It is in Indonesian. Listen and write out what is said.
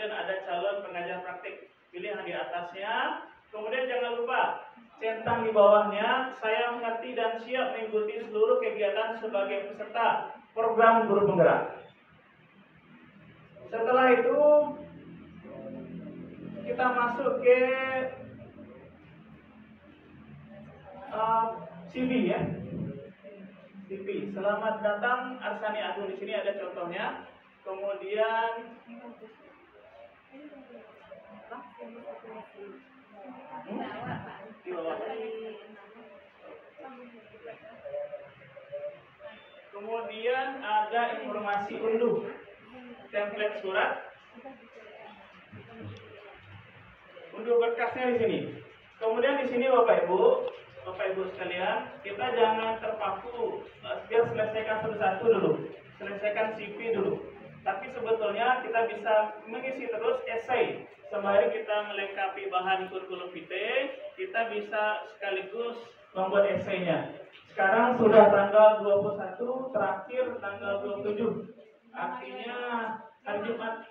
dan ada calon pengajar praktik. Pilih yang di atasnya. Kemudian jangan lupa centang di bawahnya, saya mengerti dan siap mengikuti seluruh kegiatan sebagai peserta program guru penggerak. Setelah itu kita masuk ke CV ya. CV. Selamat datang Arsani Agung, di sini ada contohnya. Kemudian kemudian ada informasi unduh template surat. Unduh berkasnya di sini. Kemudian di sini Bapak Ibu sekalian, kita jangan terpaku biar selesaikan satu-satu dulu, selesaikan CV dulu. Tapi sebetulnya kita bisa mengisi terus esai sembari kita melengkapi bahan kurikulum vitae, kita bisa sekaligus membuat esainya. Sekarang sudah tanggal 21, terakhir tanggal 27. Artinya hari Jumat